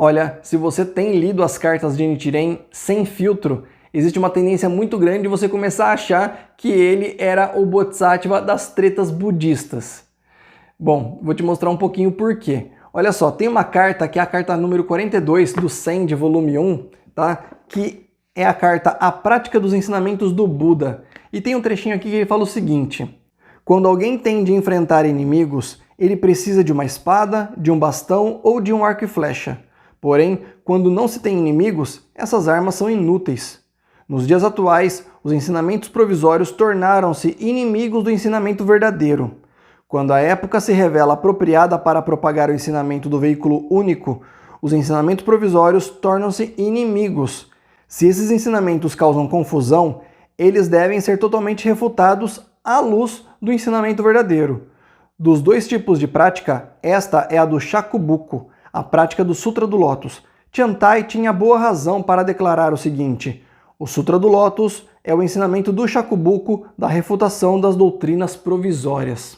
Olha, se você tem lido as cartas de Nichiren sem filtro, existe uma tendência muito grande de você começar a achar que ele era o Bodhisattva das tretas budistas. Bom, vou te mostrar um pouquinho por quê. Olha só, tem uma carta que é a carta número 42 do Zen de volume 1, tá? Que é a carta A Prática dos Ensinamentos do Buda. E tem um trechinho aqui que ele fala o seguinte: quando alguém tem de enfrentar inimigos, ele precisa de uma espada, de um bastão ou de um arco e flecha. Porém, quando não se tem inimigos, essas armas são inúteis. Nos dias atuais, os ensinamentos provisórios tornaram-se inimigos do ensinamento verdadeiro. Quando a época se revela apropriada para propagar o ensinamento do veículo único, os ensinamentos provisórios tornam-se inimigos. Se esses ensinamentos causam confusão, eles devem ser totalmente refutados à luz do ensinamento verdadeiro. Dos dois tipos de prática, esta é a do Shakubuku, a prática do Sutra do Lótus. Tiantai tinha boa razão para declarar o seguinte: o Sutra do Lótus é o ensinamento do Shakubuku da refutação das doutrinas provisórias.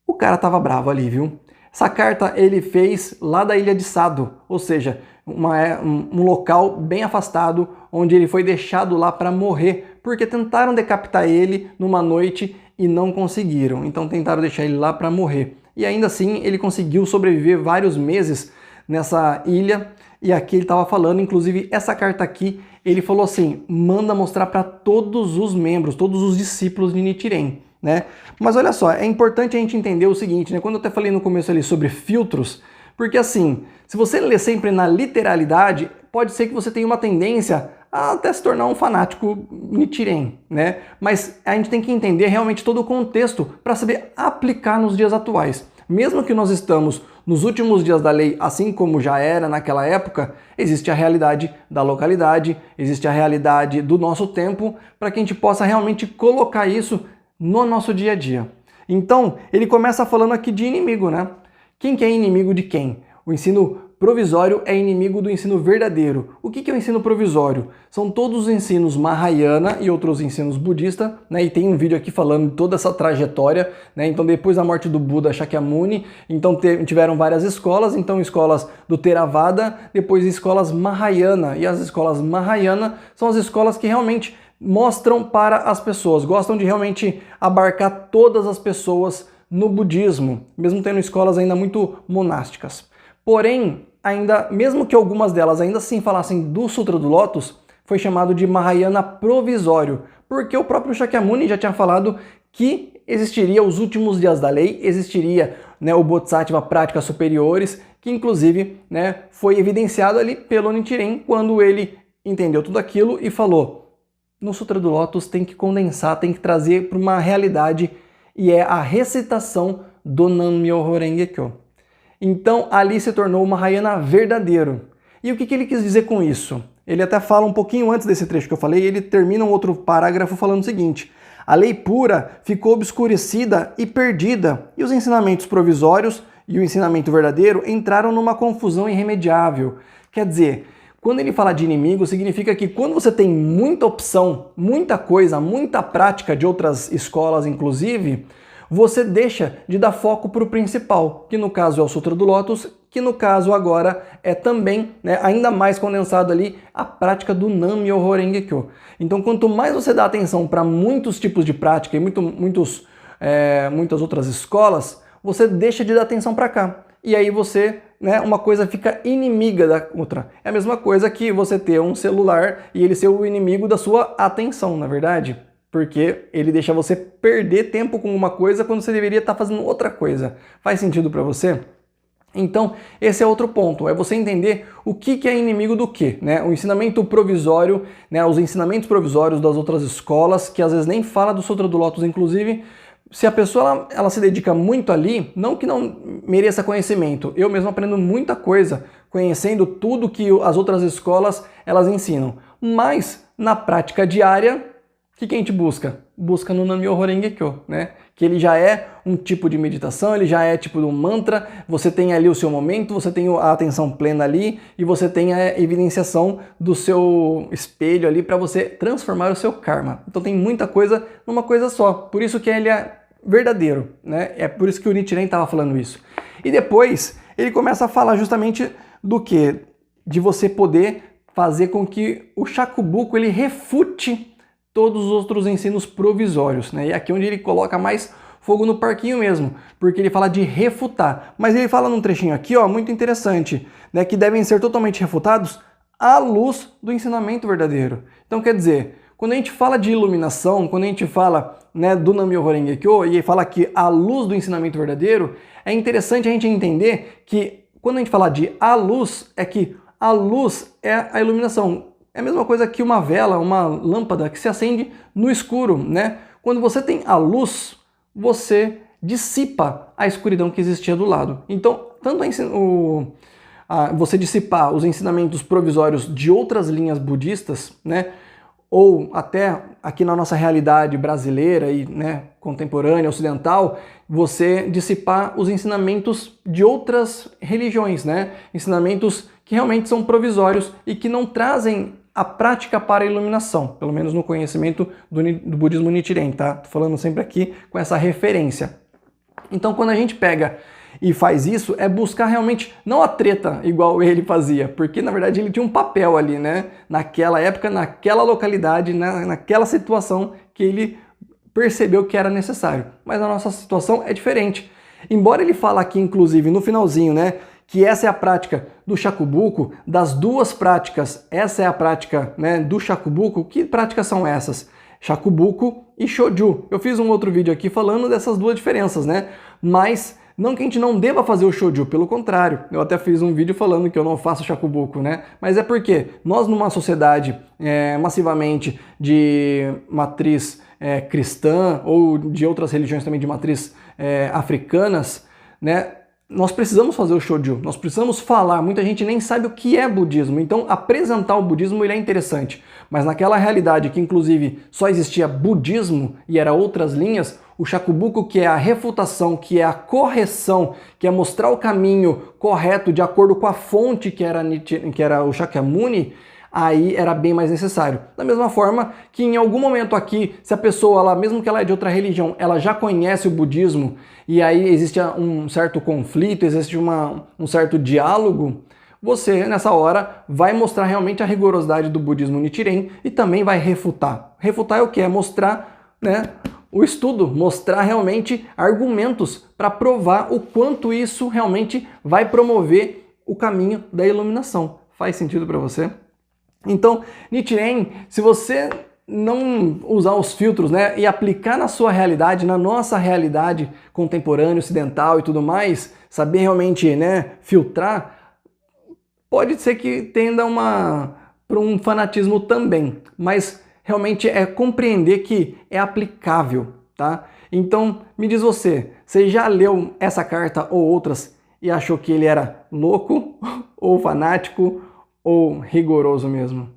O cara tava bravo ali, viu? Essa carta ele fez lá da ilha de Sado, ou seja, um local bem afastado, onde ele foi deixado lá para morrer, porque tentaram decapitar ele numa noite e não conseguiram. Então tentaram deixar ele lá para morrer. E ainda assim ele conseguiu sobreviver vários meses nessa ilha. E aqui ele estava falando, inclusive essa carta aqui, ele falou assim: manda mostrar para todos os membros, todos os discípulos de Nichiren, né? Mas olha só, é importante a gente entender o seguinte, né? Quando eu até falei no começo ali sobre filtros, porque assim, se você lê sempre na literalidade, pode ser que você tenha uma tendência a até se tornar um fanático Nichiren, né? Mas a gente tem que entender realmente todo o contexto para saber aplicar nos dias atuais. Mesmo que nós estamos nos últimos dias da lei, assim como já era naquela época, existe a realidade da localidade, existe a realidade do nosso tempo, para que a gente possa realmente colocar isso no nosso dia a dia. Então, ele começa falando aqui de inimigo, né? Quem que é inimigo de quem? O ensino provisório é inimigo do ensino verdadeiro. O que é o ensino provisório? São todos os ensinos Mahayana e outros ensinos budistas, né? E tem um vídeo aqui falando de toda essa trajetória, né? Então, depois da morte do Buda Shakyamuni, então tiveram várias escolas, então escolas do Theravada, depois escolas Mahayana. E as escolas Mahayana são as escolas que realmente mostram para as pessoas, gostam de realmente abarcar todas as pessoas no budismo, mesmo tendo escolas ainda muito monásticas. Porém, ainda, mesmo que algumas delas ainda assim falassem do Sutra do Lótus, foi chamado de Mahayana provisório, porque o próprio Shakyamuni já tinha falado que existiria os últimos dias da lei, existiria, né, o Bodhisattva práticas superiores, que inclusive, né, foi evidenciado ali pelo Nichiren quando ele entendeu tudo aquilo e falou: no Sutra do Lótus tem que condensar, tem que trazer para uma realidade, e é a recitação do Nam-myoho Renge-kyo. Então ali se tornou o Mahayana verdadeiro. E o que ele quis dizer com isso? Ele até fala um pouquinho antes desse trecho que eu falei, ele termina um outro parágrafo falando o seguinte: a lei pura ficou obscurecida e perdida, e os ensinamentos provisórios e o ensinamento verdadeiro entraram numa confusão irremediável. Quer dizer, quando ele fala de inimigo, significa que quando você tem muita opção, muita coisa, muita prática de outras escolas inclusive, você deixa de dar foco para o principal, que no caso é o Sutra do Lótus, que no caso agora é também, né, ainda mais condensado ali, a prática do Nam-myoho Renge-kyo. Então quanto mais você dá atenção para muitos tipos de prática e muitas outras escolas, você deixa de dar atenção para cá. E aí você, né, uma coisa fica inimiga da outra. É a mesma coisa que você ter um celular e ele ser o inimigo da sua atenção, na verdade. Porque ele deixa você perder tempo com uma coisa quando você deveria estar fazendo outra coisa. Faz sentido para você? Então, esse é outro ponto, é você entender o que é inimigo do que, né? O ensinamento provisório, né, os ensinamentos provisórios das outras escolas, que às vezes nem fala do Sutra do Lótus, inclusive. Se a pessoa ela se dedica muito ali, não que não mereça conhecimento, eu mesmo aprendo muita coisa conhecendo tudo que as outras escolas elas ensinam, mas na prática diária, o que a gente busca? Busca no Nam-myoho Renge-kyo, né? Que ele já é um tipo de meditação, ele já é tipo de um mantra, você tem ali o seu momento, você tem a atenção plena ali e você tem a evidenciação do seu espelho ali para você transformar o seu karma. Então tem muita coisa numa coisa só, por isso que ele é verdadeiro, né? É por isso que o Nichiren estava falando isso. E depois ele começa a falar justamente do que? De você poder fazer com que o Chacabuco ele refute todos os outros ensinos provisórios, né? E aqui é onde ele coloca mais fogo no parquinho mesmo, porque ele fala de refutar. Mas ele fala num trechinho aqui, ó, muito interessante, né, que devem ser totalmente refutados à luz do ensinamento verdadeiro. Então quer dizer, quando a gente fala de iluminação, quando a gente fala, né, do Nam-myoho Renge-kyo e fala que à luz do ensinamento verdadeiro, é interessante a gente entender que quando a gente fala de à luz, é que a luz é a iluminação. É a mesma coisa que uma vela, uma lâmpada que se acende no escuro, né? Quando você tem a luz, você dissipa a escuridão que existia do lado. Então, tanto você dissipar os ensinamentos provisórios de outras linhas budistas, né, ou até aqui na nossa realidade brasileira e, né, contemporânea, ocidental, você dissipar os ensinamentos de outras religiões, né, ensinamentos que realmente são provisórios e que não trazem a prática para a iluminação, pelo menos no conhecimento do budismo Nichiren, tá? Tô falando sempre aqui com essa referência. Então, quando a gente pega e faz isso, é buscar realmente não a treta igual ele fazia, porque na verdade ele tinha um papel ali, né? Naquela época, naquela localidade, naquela situação que ele percebeu que era necessário. Mas a nossa situação é diferente. Embora ele fale aqui, inclusive, no finalzinho, né, que essa é a prática do Chacabuco, das duas práticas, essa é a prática, né, do Chacabuco. Que práticas são essas? Chacabuco e Shoju. Eu fiz um outro vídeo aqui falando dessas duas diferenças, né? Mas não que a gente não deva fazer o Shoju, pelo contrário. Eu até fiz um vídeo falando que eu não faço Chacabuco, né? Mas é porque nós numa sociedade massivamente de matriz cristã ou de outras religiões também de matriz africanas, né? Nós precisamos fazer o Shoju, nós precisamos falar, muita gente nem sabe o que é budismo, então apresentar o budismo ele é interessante, mas naquela realidade que inclusive só existia budismo e era outras linhas, o Chacabuco, que é a refutação, que é a correção, que é mostrar o caminho correto de acordo com a fonte que era o Shakyamuni, aí era bem mais necessário. Da mesma forma que em algum momento aqui, se a pessoa, ela, mesmo que ela é de outra religião, ela já conhece o budismo e aí existe um certo conflito, existe um certo diálogo, você nessa hora vai mostrar realmente a rigorosidade do budismo Nichiren e também vai refutar. Refutar é o que? É mostrar, né, o estudo, mostrar realmente argumentos para provar o quanto isso realmente vai promover o caminho da iluminação. Faz sentido para você? Então, Nichiren, se você não usar os filtros, né, e aplicar na sua realidade, na nossa realidade contemporânea, ocidental e tudo mais, saber realmente, né, filtrar, pode ser que tenda para um fanatismo também, mas realmente é compreender que é aplicável, tá? Então, me diz você já leu essa carta ou outras e achou que ele era louco ou fanático ou rigoroso mesmo?